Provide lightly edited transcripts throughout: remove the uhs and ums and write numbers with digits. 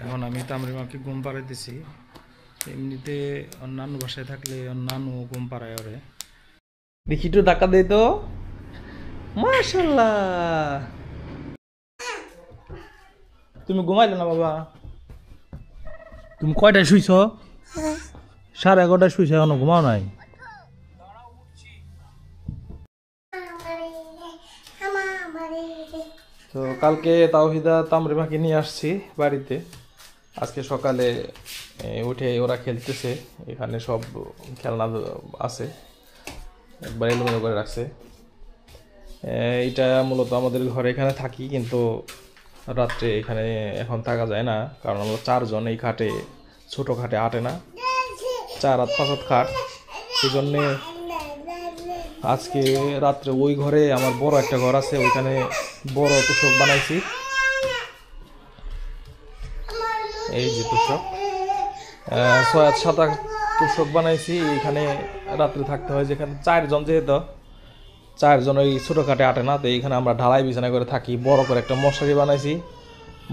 এখন আমি তামরিমাকে ঘুম পাড়াই দিছি। এমনিতে অন্যান্য বাসায় থাকলে অন্যান্য ঘুম পাড়ায় ওরে। দেখি একটু ধাক্কা দেই তো। মাশাআল্লাহ, তুমি ঘুমাইলে না বাবা? তুমি কয়টায় শুইছ? 11:30টায় শুইছ, এখনো ঘুমাও নাই? তো কালকে তাওহিদা তামরিমাকে নিয়ে আসছি বাড়িতে। আজকে সকালে উঠে ওরা খেলতেছে, এখানে সব খেলনা আছে, একবার এলোমেলো করে রাখছে। এইটা মূলত আমাদের ঘরে এখানে থাকি, কিন্তু রাত্রে এখানে এখন থাকা যায় না, কারণ আমরা 4 জন এই খাটে, ছোটো খাটে আটে না, 4 হাত 5 হাত খাট। সেই জন্যে আজকে রাত্রে ওই ঘরে, আমার বড় একটা ঘর আছে, ওইখানে বড় তোষক বানাইছি। এই যে তোষক 6-7 তোষক বানাইছি, এখানে রাত্রে থাকতে হয়। যেখানে 4 জন, যেহেতু 4 জন ওই ছোটো খাটে আটে না, তো এইখানে আমরা ঢালাই বিছানা করে থাকি। বড় করে একটা মশারি বানাইছি,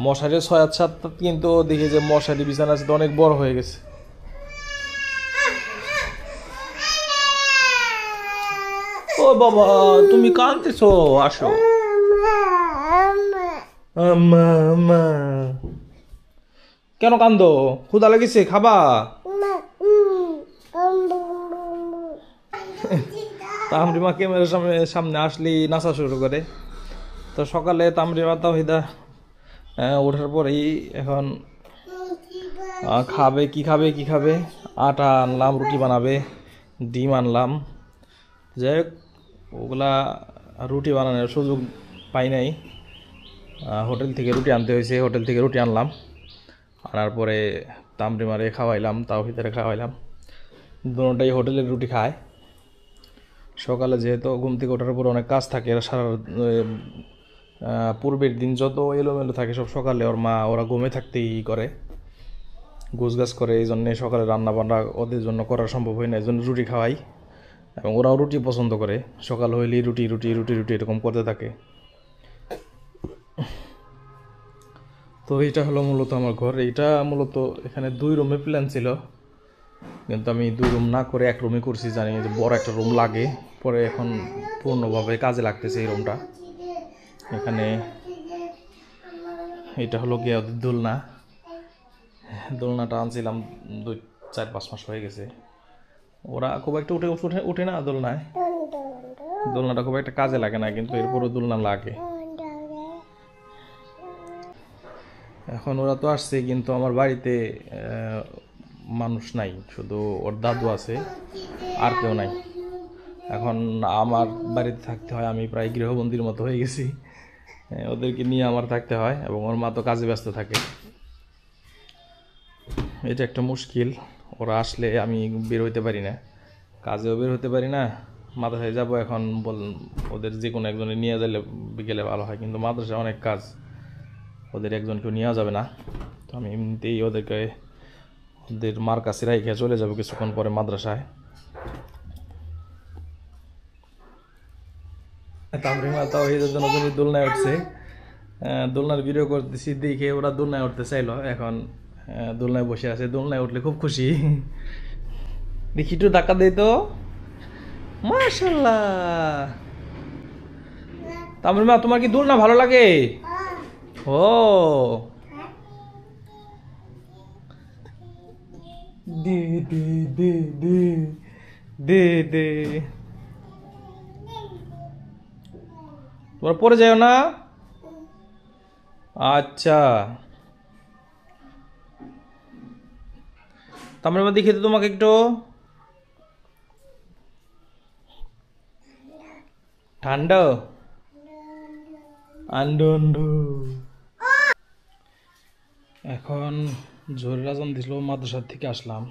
মশারি 6-7, কিন্তু দেখি যে মশারি বিছানা আছে তো অনেক বড় হয়ে গেছে। ও বাবা, তুমি কাঁদতেছো? আসো। কেন কান্দো? ক্ষুধা লেগেছে, খাবা? তামরিমা ক্যামেরার সামনে আসলেই নাচা শুরু করে। তো সকালে তামরিমা তাওহিদা ওঠার পরেই এখন খাবে কি খাবে, আটা আনলাম, রুটি বানাবে, ডিম আনলাম। যাই হোক, ওগুলা রুটি বানানোর সুযোগ পাই নাই, হোটেল থেকে রুটি আনতে হয়েছে। হোটেল থেকে রুটি আনলাম, আনার পরে তামরিমারে খাওয়াইলাম, তাওহিদারে খাওয়াইলাম। দুটোটাই হোটেলের রুটি খায়। সকালে যেহেতু ঘুম থেকে ওঠার পর অনেক কাজ থাকে, সারা পূর্বের দিন যত এলোমেলো থাকে সব সকালে ওরা ঘুমে থাকতেই করে, গোছগাছ করে। এই জন্যে সকালে রান্না বান্না ওদের জন্য করা সম্ভব হয় না, এই জন্য রুটি খাওয়াই। এবং ওরাও রুটি পছন্দ করে, সকাল হইলেই রুটি রুটি রুটি রুটি এরকম করতে থাকে। তো এইটা হলো মূলত আমার ঘর। এইটা মূলত এখানে 2 রুমে প্ল্যান ছিল, কিন্তু আমি 2 রুম না করে 1 রুমে করছি। জানি যে বড় একটা রুম লাগে, পরে এখন পূর্ণভাবে কাজে লাগতেছে এই রুমটা। এখানে এটা হলো গিয়ে ওদের দোলনাটা আনছিলাম 2-4-5 মাস হয়ে গেছে। ওরা খুব একটা উঠে না দোলনাটা খুব একটা কাজে লাগে না, কিন্তু এরপরও দোলনা লাগে। এখন ওরা তো আসছে, কিন্তু আমার বাড়িতে মানুষ নাই, শুধু ওর দাদু আছে, আর কেউ নাই। এখন আমার বাড়িতে থাকতে হয়, আমি প্রায় গৃহবন্দীর মতো হয়ে গেছি। ওদেরকে নিয়ে আমার থাকতে হয়, এবং ওর মা তো কাজে ব্যস্ত থাকে। এটা একটা মুশকিল, ওরা আসলে আমি বের হইতে পারি না, কাজেও বের হতে পারি না। মাদ্রাসায় যাবো, এখন ওদের যে কোনো একজনে নিয়ে গেলে ভালো হয়, কিন্তু মাদ্রাসায় অনেক কাজ, ওদের একজনকেও নেওয়া যাবে না। তো আমি এমনিতেই ওদের মার কাছে রাইখে চলে যাবো কিছুক্ষণ পরে মাদ্রাসায়। তামরিমা তাওহিদের জন্য দোলনায় উঠছে, দোলনার ভিডিও করতেছি দেখে ওরা দোলনায় উঠতে চাইলো। এখন দোলনায় বসে আছে, দোলনায় উঠলে খুব খুশি। দেখি একটু ধাক্কা দেই তো। মাশাআল্লাহ, তামরিমা তোমার কি দোলনা ভালো লাগে? ও দে দে দে দে দে দে, তোমরা পড়ে যাও না। আচ্ছা, তামরিমা দেখি তো তোমাকে একটু। ঠান্ডা আন্ডু। এখন জোহরের আজান দিল, মাদ্রাসার থেকে আসলাম,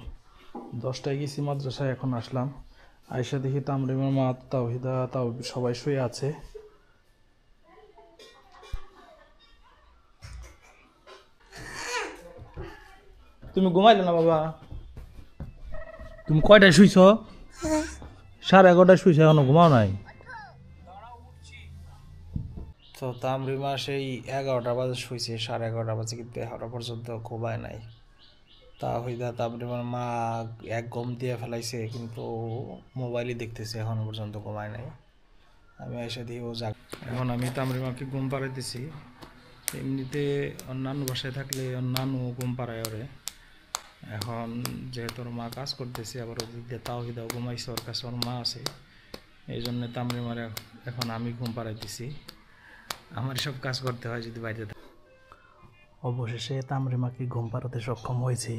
10টায় গেছি মাদ্রাসায়, এখন আসলাম। আয়সা দেখি তামরিমার মা, তাওহিদা, সবাই শুয়ে আছে। তুমি ঘুমাইলে না বাবা? তুমি কয়টায় শুইছ? 11:30টায় শুইছ, এখনো ঘুমাও নাই? তো তামরিমা সেই 11টা বাজে শুয়েছে, 11:30 বাজে, কিন্তু এখনো পর্যন্ত ঘুমায় নাই। তাহিদা তামরিমার মা এক ঘুম দিয়ে ফেলাইছে, কিন্তু মোবাইলই দেখতেছে, এখনো পর্যন্ত ঘুমায় নাই। আমি এসে দিয়ে ও যাক, এখন আমি তামরিমাকে ঘুম পাড়াই দিছি। এমনিতে অন্যান্য বাসায় থাকলে অন্যান্য ঘুম পাড়ায় ওরে। এখন যেহেতু ওর মা কাজ করতেছে, আবার ওদিক দিয়ে তাওহিদাও ঘুমাইছে, ওর কাছে ওর মা আছে, এই জন্য তামরিমার এখন আমি ঘুম পাড়াই দিছি। আমার সব কাজ করতে হয় যদি বাইরে থাকে। অবশেষে তামরিমাকে ঘুম পাড়াতে সক্ষম হয়েছে।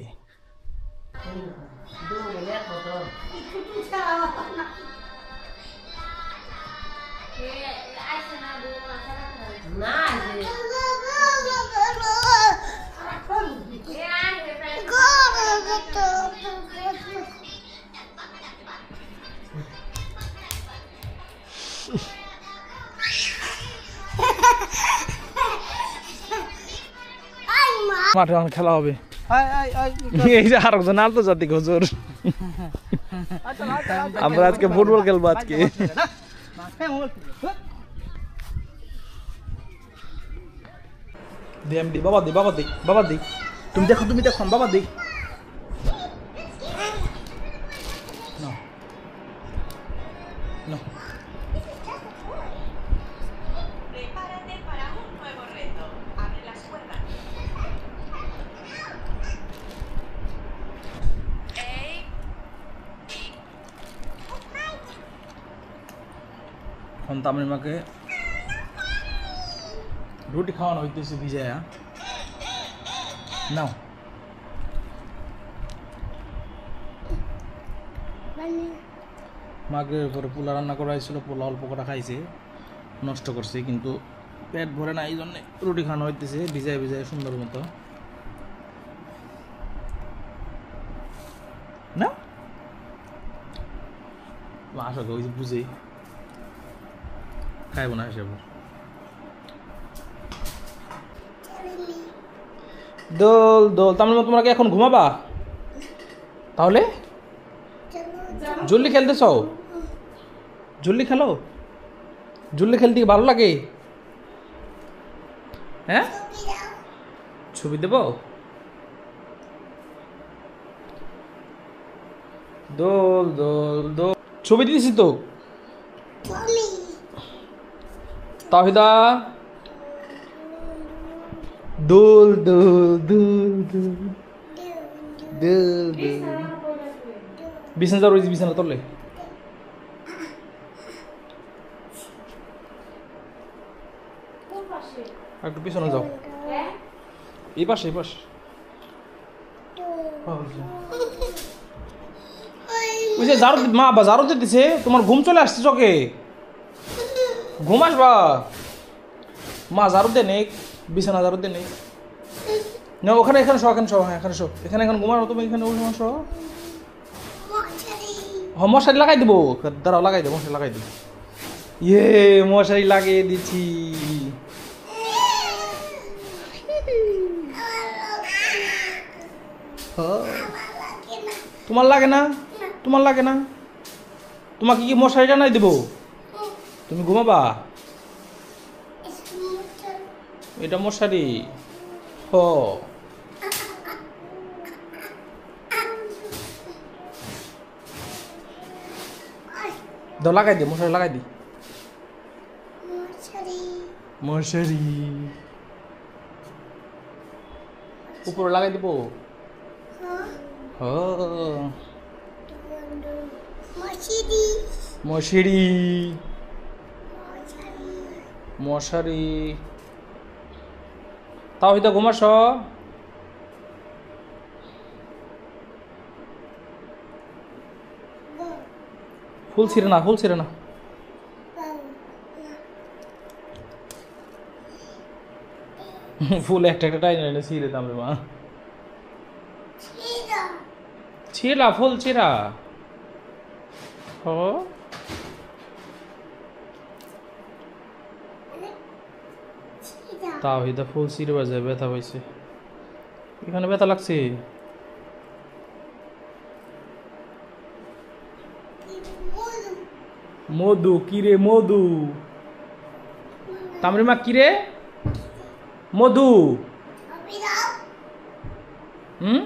মাঠে অনেক খেলা হবে, এই যে আরেকজন আন্তর্জাতিক হুজুর। আমরা আজকে ফুটবল খেলবো আজকে। বাবা দি, বাবা দি, বাবা দি, তুমি দেখো, তুমি দেখো, বাবা দি। এখন তামরিমাকে রুটি খাওয়ানো হইতেছে ভিজায়া। নাও, মাকে পরে পোলা রান্না করা হয়েছিল, পোলা অল্প করা খাইছে, নষ্ট করছে, কিন্তু পেট ভরে না, এই জন্য রুটি খাওয়ানো হইতেছে ভিজায় ভিজায় সুন্দর মতো। না আসো, ওই যে বুঝে খাইব না হিসেবে। দোল দোল, তার মানে তোমরা কি এখন ঘুমাবা? তাহলে জলদি খেলতে চাও? জলদি খেলো, জলদি খেলতে ভালো লাগে। হ্যাঁ, ছবি দেব? দোল দোল দোল, ছবি দিয়েছি তো। তাহিদা দোল দোল দোল দোল দোল দোল, বিছানা যাও, বিছানা তোলে। একটু পিছনে যাও, এই পাশে, এই পাশে। ওই যে ঝাড়ু, মা বা ঝাড়ু দিতেছে, তোমার ঘুম চলে আসছে চোখে, ঘুম আসবা। মা ঝাড়ু দে নেই, বিছানা ঝাড়ু দে নেই। না ওখানে, এখানে শো, এখানে শো, হ্যাঁ এখানে শো, এখানে এখন ঘুমানো তুমি, এখানে শো। হ্যাঁ মশারি লাগাই দেবো, দাঁড়াও লাগাই দেবো, মশারি লাগাই দেবো। ইয়ে মশারি লাগিয়ে দিচ্ছি। তোমার লাগে না? তোমার লাগে না? তোমাকে কি মশারিটা নাই দেবো? তুমি ঘুমাবা? এটা মশারি। হ দাও, লাগাই দি, মশারি লাগাই দি। মশারি উপরে লাগাই দিব। মশারি মশারি, তাও হইতা ঘুমাস। ফুল ছিঁড়ে না, ফুল ছিঁড়ে না। ফুল একটা একটা টাইম এনে ছিঁড়ে দামরে মা, ছিঁড়া ফুল ছিঁড়া। ও তাও হইতা ফুল ছিঁড়ে বাজে, ব্যথা পাইছে, এখানে ব্যথা লাগছে। মধু, কিরে মধু? তামরিমা কিরে মধু হুম